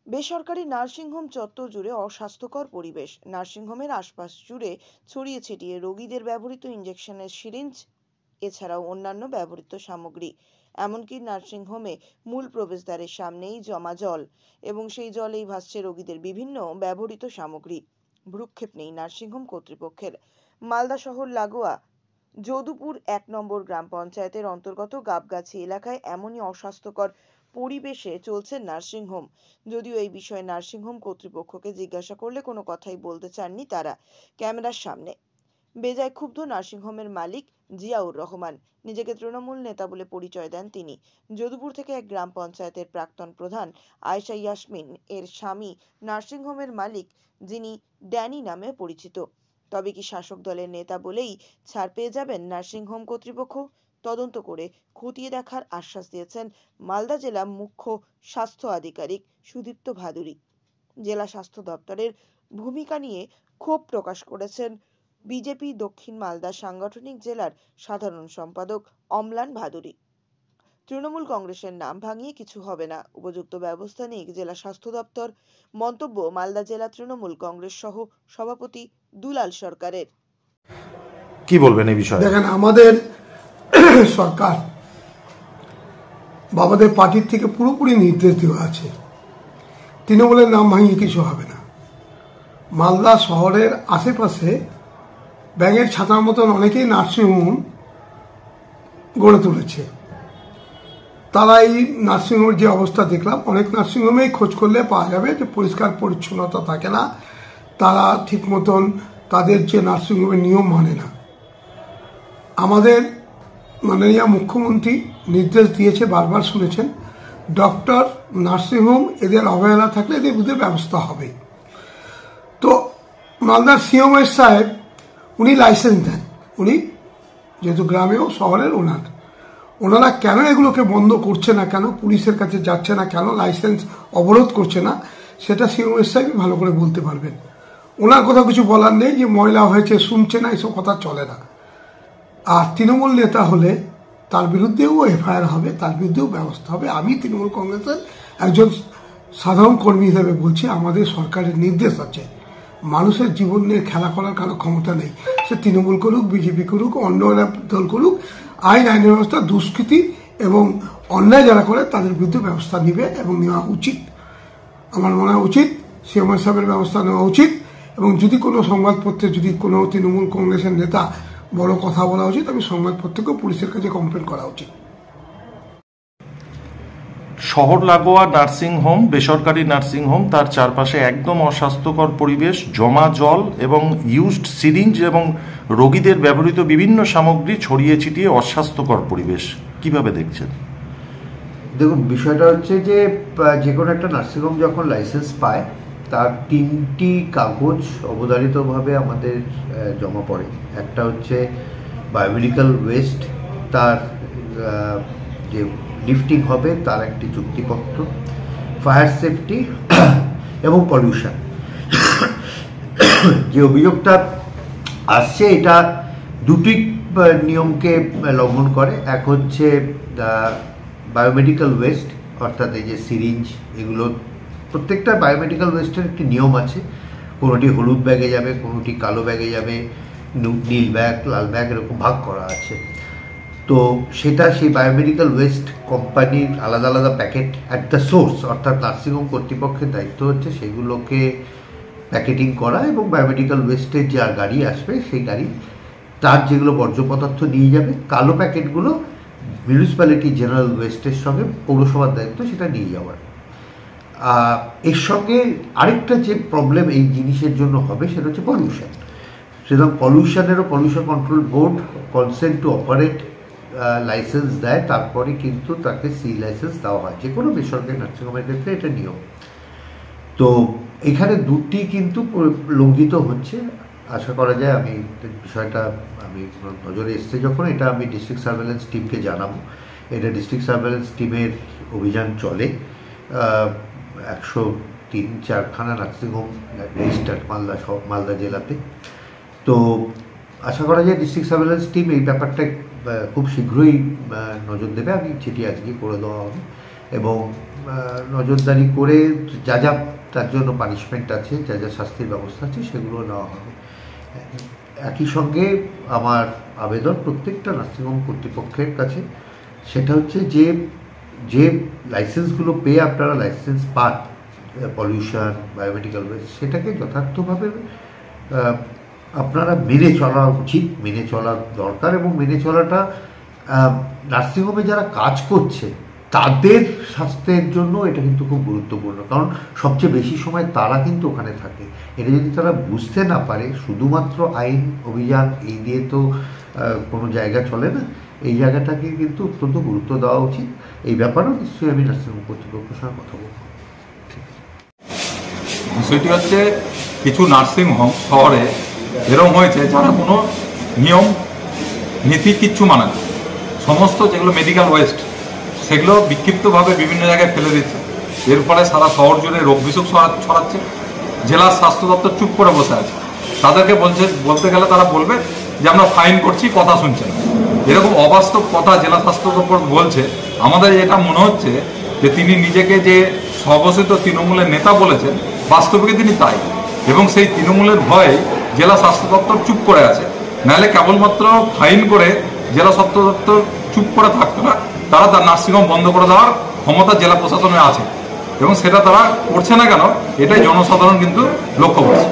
বেসরকারি নার্সিংহোম চত্বর জুড়ে অস্বাস্থ্যকর পরিবেশ। নার্সিংহোমের আশপাশ জুড়ে ছড়িয়ে ছিটিয়ে রোগীদের ব্যবহৃত ইঞ্জেকশনের সিরিঞ্জ, এছাড়াও অন্যান্য ব্যবহৃত সামগ্রী। এমনকি নার্সিংহোমে মূল প্রবেশদ্বারের সামনেই জমা জল, এবং সেই জলেই ভাসছে রোগীদের বিভিন্ন ব্যবহৃত সামগ্রী। ভ্রুক্ষেপ নেই নার্সিংহোম কর্তৃপক্ষের। মালদা শহর লাগোয়া যদুপুর 1 নম্বর গ্রাম পঞ্চায়েতের অন্তর্গত গাবগাছি এলাকায় এমনই অস্বাস্থ্যকর পরিবেশে চলছে নার্সিংহোম। যদিও এই বিষয়ে নার্সিংহোম কর্তৃপক্ষকে জিজ্ঞাসা করলে কোনো কথাই বলতে চাননি তারা ক্যামেরার সামনে। বেজায় ক্ষুব্ধ নার্সিংহোমের মালিক জিয়াউর রহমান। নিজেকে তৃণমূল নেতা বলে পরিচয় দেন তিনি। যদুপুর থেকে এক গ্রাম পঞ্চায়েতের প্রাক্তন প্রধান আয়েশা ইয়াসমিন এর স্বামী নার্সিংহোমের মালিক, যিনি ড্যানি নামে পরিচিত। তবে কি শাসক দলের নেতা বলেই ছাড় পেয়ে যাবেন নার্সিংহোম কর্তৃপক্ষ? তদন্ত করে খতিয়ে দেখার আশ্বাস দিয়েছেন মালদা জেলা মুখ্য স্বাস্থ্য আধিকারিক সুদীপ্ত ভাদুরী। জেলা স্বাস্থ্য দপ্তরের ভূমিকা নিয়ে ক্ষোভ প্রকাশ করেছেন বিজেপি দক্ষিণ মালদা সাংগঠনিক জেলার সাধারণ সম্পাদক অম্লান ভাদুরী। তৃণমূল কংগ্রেসের নাম ভাঙিয়ে কিছু হবে না, উপযুক্ত ব্যবস্থা নিক জেলা স্বাস্থ্য দপ্তর। মন্তব্য মালদা জেলা তৃণমূল কংগ্রেস সহ সভাপতি দুলাল সরকারের। কি বলবেন এই বিষয়ে? দেখেন, আমাদের সরকার আমাদের পার্টির থেকে পুরোপুরি নির্দেশ দেওয়া আছে, তৃণমূলের নাম ভাঙিয়ে কিছু হবে না। মালদা শহরের আশেপাশে ব্যাঙের ছাতার মতন অনেকেই নার্সিংহোম গড়ে তুলেছে। তারা এই নার্সিংহোমের যে অবস্থা দেখলাম, অনেক নার্সিংহোমেই খোঁজ করলে পাওয়া যাবে যে পরিষ্কার পরিচ্ছন্নতা থাকে না, তারা ঠিক মতন তাদের যে নার্সিংহোমের নিয়ম মানে না। আমাদের মাননীয় মুখ্যমন্ত্রী নির্দেশ দিয়েছে, বারবার শুনেছেন, ডক্টর, নার্সিংহোম এদের অবহেলা থাকলে এদের বিরুদ্ধে ব্যবস্থা হবে। তো মালদার সিএমএস সাহেব উনি লাইসেন্স দেন, উনি যেহেতু গ্রামেও শহরের ওনারা কেন এগুলোকে বন্ধ করছে না, কেন পুলিশের কাছে যাচ্ছে না, কেন লাইসেন্স অবরোধ করছে না, সেটা সিএমএস সাহেবই ভালো করে বলতে পারবেন। ওনার কথা কিছু বলার নেই যে ময়লা হয়েছে, শুনছে না, এসব কথা চলে না। আর তৃণমূল নেতা হলে তার বিরুদ্ধেও এফআইআর হবে, তার বিরুদ্ধেও ব্যবস্থা হবে। আমি তৃণমূল কংগ্রেসের একজন সাধারণ কর্মী হিসেবে বলছি, আমাদের সরকারের নির্দেশ আছে, মানুষের জীবন নিয়ে খেলা করার কারো ক্ষমতা নেই। সে তৃণমূল করুক, বিজেপি করুক, অন্য দল করুক, আইন ব্যবস্থা, দুষ্কৃতি এবং অন্যায় যারা করে তাদের বিরুদ্ধে ব্যবস্থা নিবে এবং নেওয়া উচিত। আমার মনে হয় উচিত, সিএমআই সাহেবের ব্যবস্থা নেওয়া উচিত। এবং যদি কোনো সংবাদপত্রে যদি কোনো তৃণমূল কংগ্রেসের নেতা বড় কথা বলা উচিত, আমি সংবাদপত্রকেও পুলিশের কাছে কমপ্লেন করা উচিত। শহর লাগোয়া নার্সিংহোম, বেসরকারি নার্সিংহোম, তার চারপাশে একদম অস্বাস্থ্যকর পরিবেশ, জমা জল এবং ইউজড সিরিঞ্জ এবং রোগীদের ব্যবহৃত বিভিন্ন সামগ্রী ছড়িয়ে ছিটিয়ে অস্বাস্থ্যকর পরিবেশ। কিভাবে দেখছেন? দেখুন, বিষয়টা হচ্ছে যে কোনো একটা নার্সিংহোম যখন লাইসেন্স পায়, তার 3টি কাগজ অবধারিতভাবে আমাদের জমা পড়ে। একটা হচ্ছে বায়োমেডিক্যাল ওয়েস্ট, তার যে লিফটিং হবে তার একটি চুক্তিপত্র, ফায়ার সেফটি এবং পলিউশন। যে অভিযোগটা আসছে এটা দুটি নিয়মকে লঙ্ঘন করে। এক হচ্ছে বায়োমেডিক্যাল ওয়েস্ট, অর্থাৎ এই যে সিরিঞ্জ, এগুলো প্রত্যেকটা বায়োমেডিক্যাল ওয়েস্টের একটি নিয়ম আছে। কোনোটি হলুদ ব্যাগে যাবে, কোনোটি কালো ব্যাগে যাবে, নীল ব্যাগ, লাল ব্যাগ, এরকম ভাগ করা আছে। তো সেটা সেই বায়োমেডিক্যাল ওয়েস্ট কোম্পানির আলাদা আলাদা প্যাকেট অ্যাট দ্য সোর্স, অর্থাৎ নার্সিংহোম কর্তৃপক্ষের দায়িত্ব হচ্ছে সেগুলোকে প্যাকেটিং করা, এবং বায়োমেডিক্যাল ওয়েস্টের যে গাড়ি আসবে সেই গাড়ি তার যেগুলো বর্জ্য পদার্থ নিয়ে যাবে, কালো প্যাকেটগুলো মিউনিসিপ্যালিটি জেনারেল ওয়েস্টের সঙ্গে পৌরসভার দায়িত্ব সেটা নিয়ে যাওয়ার। এর সঙ্গে আরেকটা যে প্রবলেম এই জিনিসের জন্য হবে সেটা হচ্ছে পলিউশন। সুতরাং পলিউশনেরও pollution control board consent to operate license দেয়, তারপরে কিন্তু তাকে সি লাইসেন্স দেওয়া হয়, যে কোনো বেসরকারি নার্সিংহোমের ক্ষেত্রে এটা নিয়ম। তো এখানে দুটি কিন্তু লঙ্ঘিত হচ্ছে। আশা করা যায়, আমি বিষয়টা নজরে এসছে যখন, এটা আমি ডিস্ট্রিক্ট সার্ভেলেন্স টিমকে জানাবো। এটা ডিস্ট্রিক্ট সার্ভেলেন্স টিমের অভিযান চলে। 103-4খানা নার্সিংহোম রেজিস্টার্ড মালদা জেলাতে। তো আশা করা যায় ডিস্ট্রিক্ট সার্ভেলেন্স টিম এই ব্যাপারটা খুব শীঘ্রই নজর দেবে। আমি চিঠি আজকে করে দেওয়া হবে এবং নজরদারি করে যা যা তার জন্য পানিশমেন্ট আছে, যা যা শাস্তির ব্যবস্থা আছে সেগুলো নেওয়া হবে। একই সঙ্গে আমার আবেদন প্রত্যেকটা নার্সিংহোম কর্তৃপক্ষের কাছে, সেটা হচ্ছে যে লাইসেন্সগুলো পেয়ে আপনারা লাইসেন্স পান, পলিউশন, বায়োমেডিক্যাল ওয়েস্ট, সেটাকে যথার্থভাবে আপনারা মেনে চলা উচিত, মেনে চলা দরকার। এবং মেনে চলাটা নার্সিংহোমে যারা কাজ করছে তাদের স্বাস্থ্যের জন্য এটা কিন্তু খুব গুরুত্বপূর্ণ, কারণ সবচেয়ে বেশি সময় তারা কিন্তু ওখানে থাকে। এটা যদি তারা বুঝতে না পারে, শুধুমাত্র আইন অভিযান এই দিয়ে তো কোনো জায়গা চলে না, এই জায়গাটাকে কিন্তু অত্যন্ত গুরুত্ব দেওয়া উচিত। এই ব্যাপারেও নিশ্চয়ই আমি নার্সিংহোম কর্তৃপক্ষের সঙ্গে কথা বলব। বিষয়টি হচ্ছে কিছু নার্সিংহোম শহরে এরকম হয়েছে যারা কোনো নিয়ম নীতি কিচ্ছু মানে না, সমস্ত যেগুলো মেডিকেল ওয়েস্ট সেগুলো বিক্ষিপ্তভাবে বিভিন্ন জায়গায় ফেলে দিচ্ছে। এর ফলে সারা শহর জুড়ে রোগ বিসুখ ছড়াচ্ছে। জেলার স্বাস্থ্য দপ্তর চুপ করে বসে আছে, তাদেরকে বলতে গেলে তারা বলবে যে আমরা ফাইন করছি, কথা শুনছে না। এরকম অবাস্তব কথা জেলা স্বাস্থ্য দপ্তর বলছে। আমাদের এটা মনে হচ্ছে যে তিনি নিজেকে যে স্বঘোষিত তৃণমূলের নেতা বলেছেন, বাস্তবিকে তিনি তাই, এবং সেই তৃণমূলের ভয়ে জেলা স্বাস্থ্য দপ্তর চুপ করে আছে। নাহলে কেবলমাত্র ফাইন করে জেলা স্বাস্থ্য দপ্তর চুপ করে থাকতো না, তারা তার নার্সিংহোম বন্ধ করে দেওয়ার ক্ষমতা জেলা প্রশাসনের আছে, এবং সেটা তারা করছে না কেন, এটাই জনসাধারণ কিন্তু লক্ষ্য করছে।